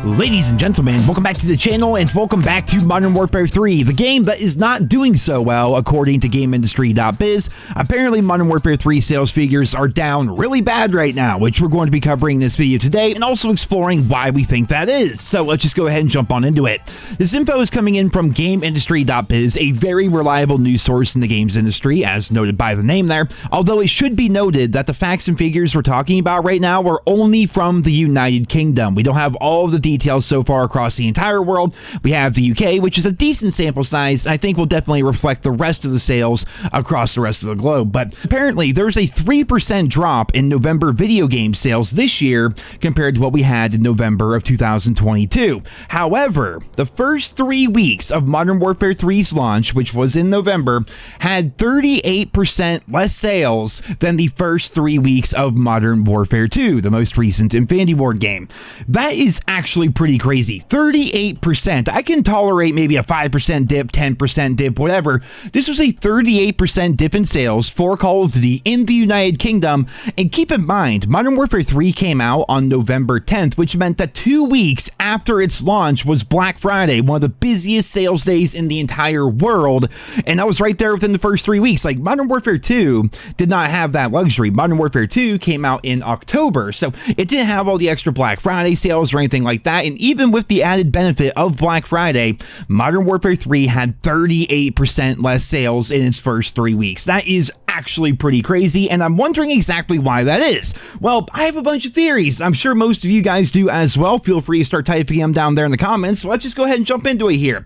Ladies and gentlemen, welcome back to the channel and welcome back to Modern Warfare 3, the game that is not doing so well according to GameIndustry.biz. Apparently Modern Warfare 3 sales figures are down really bad right now, which we're going to be covering in this video today and also exploring why we think that is. So let's just go ahead and jump on into it. This info is coming in from GameIndustry.biz, a very reliable news source in the games industry, as noted by the name there, although it should be noted that the facts and figures we're talking about right now are only from the United Kingdom. We don't have all of the details so far across the entire world. We have the UK, which is a decent sample size. I think will definitely reflect the rest of the sales across the rest of the globe. But apparently there's a 3% drop in November video game sales this year compared to what we had in November of 2022. However, the first 3 weeks of Modern Warfare 3's launch, which was in November, had 38% less sales than the first 3 weeks of Modern Warfare 2, the most recent Infinity Ward game. That is actually pretty crazy. 38%. I can tolerate maybe a 5% dip, 10% dip, whatever. This was a 38% dip in sales for Call of Duty in the United Kingdom. And keep in mind, Modern Warfare 3 came out on November 10th, which meant that 2 weeks after its launch was Black Friday, one of the busiest sales days in the entire world. And that was right there within the first 3 weeks. Like, Modern Warfare 2 did not have that luxury. Modern Warfare 2 came out in October, so it didn't have all the extra Black Friday sales or anything like that. And even with the added benefit of Black Friday, Modern Warfare 3 had 38% less sales in its first 3 weeks. That is actually pretty crazy, and I'm wondering exactly why that is. Well, I have a bunch of theories. I'm sure most of you guys do as well. Feel free to start typing them down there in the comments. So let's just go ahead and jump into it here.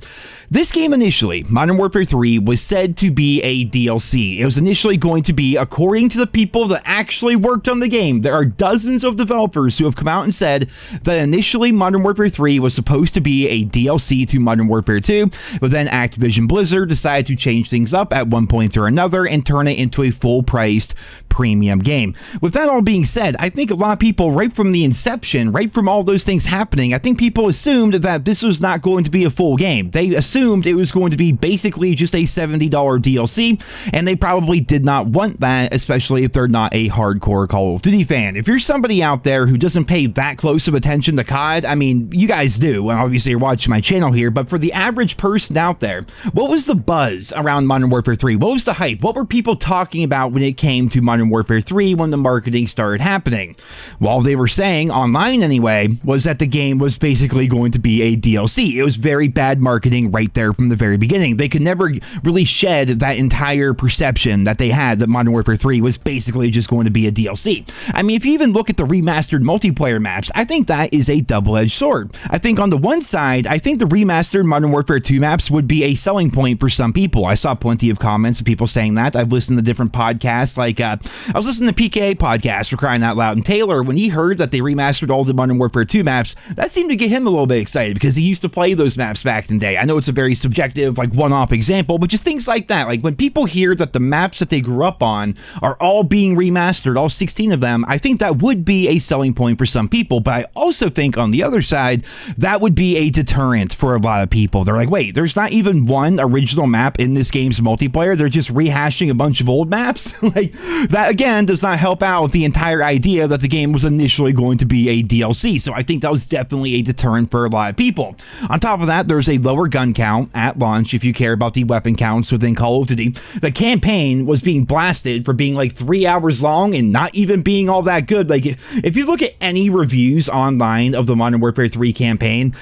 This game initially, Modern Warfare 3, was said to be a DLC. It was initially going to be, according to the people that actually worked on the game, there are dozens of developers who have come out and said that initially Modern Warfare 3 was supposed to be a DLC to Modern Warfare 2, but then Activision Blizzard decided to change things up at one point or another and turn it into a full-priced premium game. With that all being said, I think a lot of people, right from the inception, right from all those things happening, I think people assumed that this was not going to be a full game. They assumed it was going to be basically just a $70 DLC, and they probably did not want that, especially if they're not a hardcore Call of Duty fan. If you're somebody out there who doesn't pay that close of attention to COD, I mean, you guys do, and obviously you're watching my channel here, but for the average person out there, what was the buzz around Modern Warfare 3? What was the hype? What were people talking about when it came to Modern Warfare 3 when the marketing started happening? Well, they were saying, online anyway, was that the game was basically going to be a DLC. It was very bad marketing right there from the very beginning. They could never really shed that entire perception that they had that Modern Warfare 3 was basically just going to be a DLC. I mean, if you even look at the remastered multiplayer maps, I think that is a double-edged sword. I think on the one side, I think the remastered Modern Warfare 2 maps would be a selling point for some people. I saw plenty of comments of people saying that. I've listened to different podcasts, like I was listening to PKA podcast for crying out loud, and Taylor, when he heard that they remastered all the Modern Warfare 2 maps, that seemed to get him a little bit excited because he used to play those maps back in the day. I know it's a very subjective, like, one-off example, but just things like that. Like, when people hear that the maps that they grew up on are all being remastered, all 16 of them, I think that would be a selling point for some people. But I also think on the other side, that would be a deterrent for a lot of people. They're like, wait, there's not even one original map in this game's multiplayer. They're just rehashing a bunch of old maps. Like, that again does not help out with the entire idea that the game was initially going to be a DLC. So I think that was definitely a deterrent for a lot of people. On top of that, there's a lower gun count at launch if you care about the weapon counts within Call of Duty. The campaign was being blasted for being like 3 hours long and not even being all that good. Like, if you look at any reviews online of the Modern Warfare 3 campaign,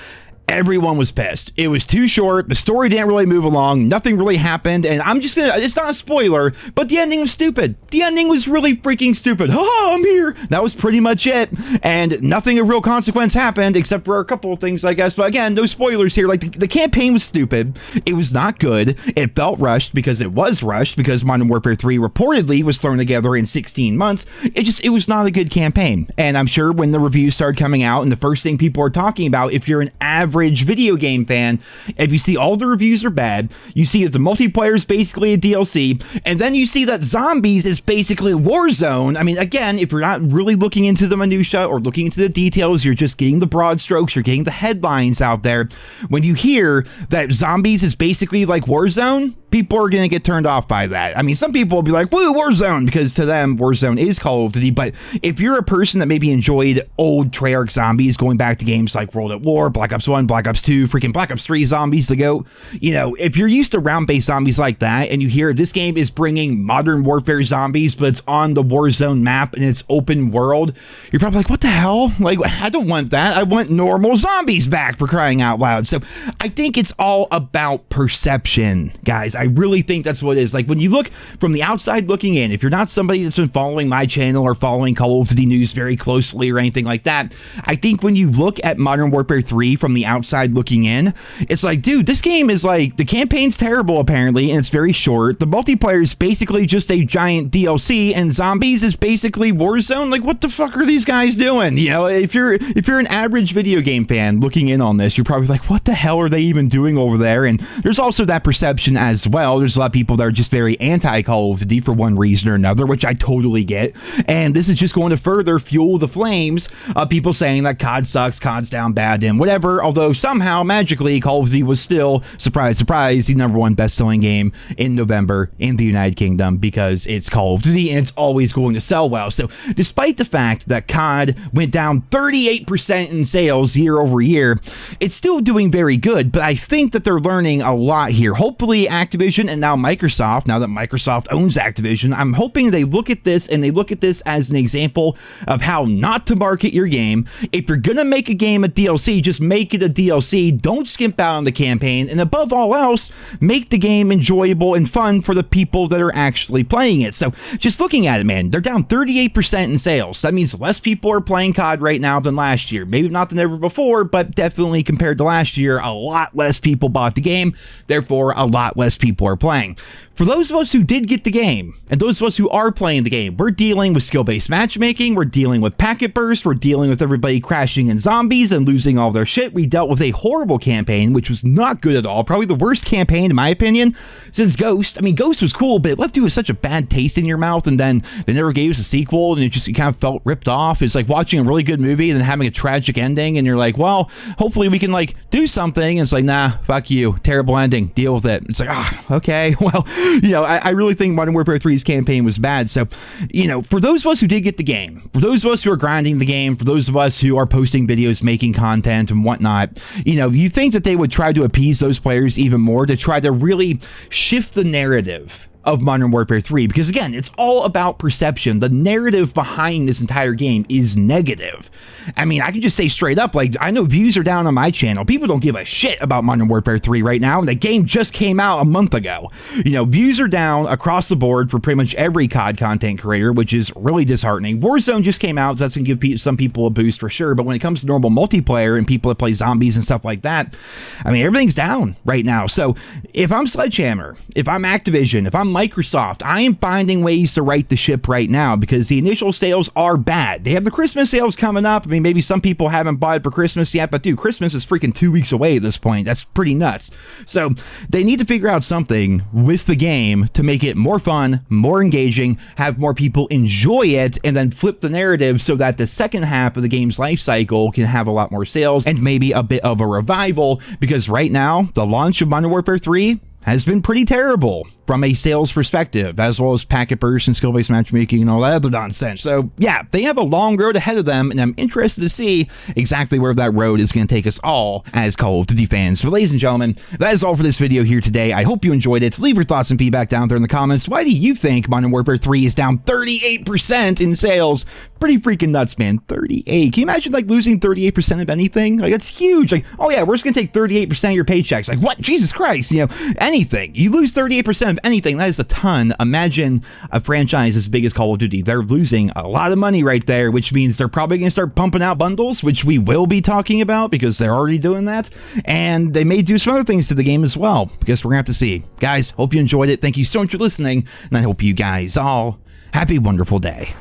everyone was pissed. It was too short. The story didn't really move along. Nothing really happened. And I'm just gonna, it's not a spoiler, but the ending was stupid. The ending was really freaking stupid. Oh, I'm here. That was pretty much it. And nothing of real consequence happened except for a couple of things, I guess. But again, no spoilers here. Like, the campaign was stupid. It was not good. It felt rushed because it was rushed because Modern Warfare 3 reportedly was thrown together in 16 months. It was not a good campaign. And I'm sure when the reviews started coming out and the first thing people are talking about, if you're an average video game fan, if you see all the reviews are bad, you see that the multiplayer is basically a DLC, and then you see that zombies is basically a war zone. I mean, again, if you're not really looking into the minutia or looking into the details, you're just getting the broad strokes, you're getting the headlines out there. When you hear that zombies is basically like Warzone, people are going to get turned off by that. I mean, some people will be like, woo, Warzone, because to them, Warzone is Call of Duty. But if you're a person that maybe enjoyed old Treyarch zombies, going back to games like World at War, Black Ops 1, Black Ops 2, freaking Black Ops 3 zombies to go, you know, if you're used to round-based zombies like that, and you hear this game is bringing Modern Warfare zombies, but it's on the Warzone map and it's open world, you're probably like, what the hell? Like, I don't want that. I want normal zombies back, for crying out loud. So I think it's all about perception, guys. I really think that's what it is. Like, when you look from the outside looking in, if you're not somebody that's been following my channel or following Call of Duty news very closely or anything like that, I think when you look at Modern Warfare 3 from the outside looking in, it's like, dude, this game is like, the campaign's terrible apparently, and it's very short. The multiplayer is basically just a giant DLC, and zombies is basically Warzone. Like, what the fuck are these guys doing? You know, if you're an average video game fan looking in on this, you're probably like, what the hell are they even doing over there? And there's also that perception as well. There's a lot of people that are just very anti-Call of Duty for one reason or another, which I totally get. And this is just going to further fuel the flames of people saying that COD sucks, COD's down bad, and whatever. Although somehow, magically, Call of Duty was still, surprise, surprise, the #1 best-selling game in November in the United Kingdom, because it's Call of Duty and it's always going to sell well. So despite the fact that COD went down 38% in sales year over year, it's still doing very good. But I think that they're learning a lot here. Hopefully Activision and now Microsoft, now that Microsoft owns Activision, I'm hoping they look at this and they look at this as an example of how not to market your game. If you're gonna make a game a DLC, just make it a DLC. Don't skimp out on the campaign, and above all else, make the game enjoyable and fun for the people that are actually playing it. So just looking at it, man, they're down 38% in sales. That means less people are playing COD right now than last year. Maybe not than ever before, but definitely compared to last year, a lot less people bought the game. Therefore, a lot less people are playing. For those of us who did get the game, and those of us who are playing the game, we're dealing with skill-based matchmaking, we're dealing with packet bursts, we're dealing with everybody crashing in zombies and losing all their shit. We dealt with a horrible campaign, which was not good at all. Probably the worst campaign, in my opinion, since Ghost. I mean, Ghost was cool, but it left you with such a bad taste in your mouth, and then they never gave us a sequel, and it kind of felt ripped off. It's like watching a really good movie and then having a tragic ending, and you're like, well, hopefully we can, like, do something. And it's like, nah, fuck you. Terrible ending. Deal with it. It's like, okay, well, you know, I really think Modern Warfare 3's campaign was bad. So, you know, for those of us who did get the game, for those of us who are grinding the game, for those of us who are posting videos, making content and whatnot, you know, you think that they would try to appease those players even more, to try to really shift the narrative of Modern Warfare 3, because again, it's all about perception. The narrative behind this entire game is negative. I mean, I can just say straight up, like, I know views are down on my channel. People don't give a shit about Modern Warfare 3 right now, and the game just came out a month ago. You know, views are down across the board for pretty much every COD content creator, which is really disheartening. Warzone just came out, so that's gonna give some people a boost for sure, but when it comes to normal multiplayer and people that play zombies and stuff like that, I mean, everything's down right now. So if I'm Sledgehammer, if I'm Activision, if I'm Microsoft, I am finding ways to right the ship right now, because the initial sales are bad. They have the Christmas sales coming up. I mean, maybe some people haven't bought it for Christmas yet, but dude, Christmas is freaking 2 weeks away at this point. That's pretty nuts. So they need to figure out something with the game to make it more fun, more engaging, have more people enjoy it, and then flip the narrative so that the second half of the game's life cycle can have a lot more sales and maybe a bit of a revival, because right now, the launch of Modern Warfare 3 has been pretty terrible from a sales perspective, as well as packet bursts and skill-based matchmaking and all that other nonsense. So yeah, they have a long road ahead of them, and I'm interested to see exactly where that road is going to take us all as Call of Duty fans. But ladies and gentlemen, that is all for this video here today. I hope you enjoyed it. Leave your thoughts and feedback down there in the comments. Why do you think Modern Warfare 3 is down 38% in sales? Pretty freaking nuts, man. 38. Can you imagine, like, losing 38% of anything? Like, that's huge. Like, oh yeah, we're just going to take 38% of your paychecks. Like, what? Jesus Christ. You know, anything. You lose 38% of anything. That is a ton. Imagine a franchise as big as Call of Duty. They're losing a lot of money right there, which means they're probably going to start pumping out bundles, which we will be talking about because they're already doing that. And they may do some other things to the game as well, because we're going to have to see. Guys, hope you enjoyed it. Thank you so much for listening, and I hope you guys all have a wonderful day.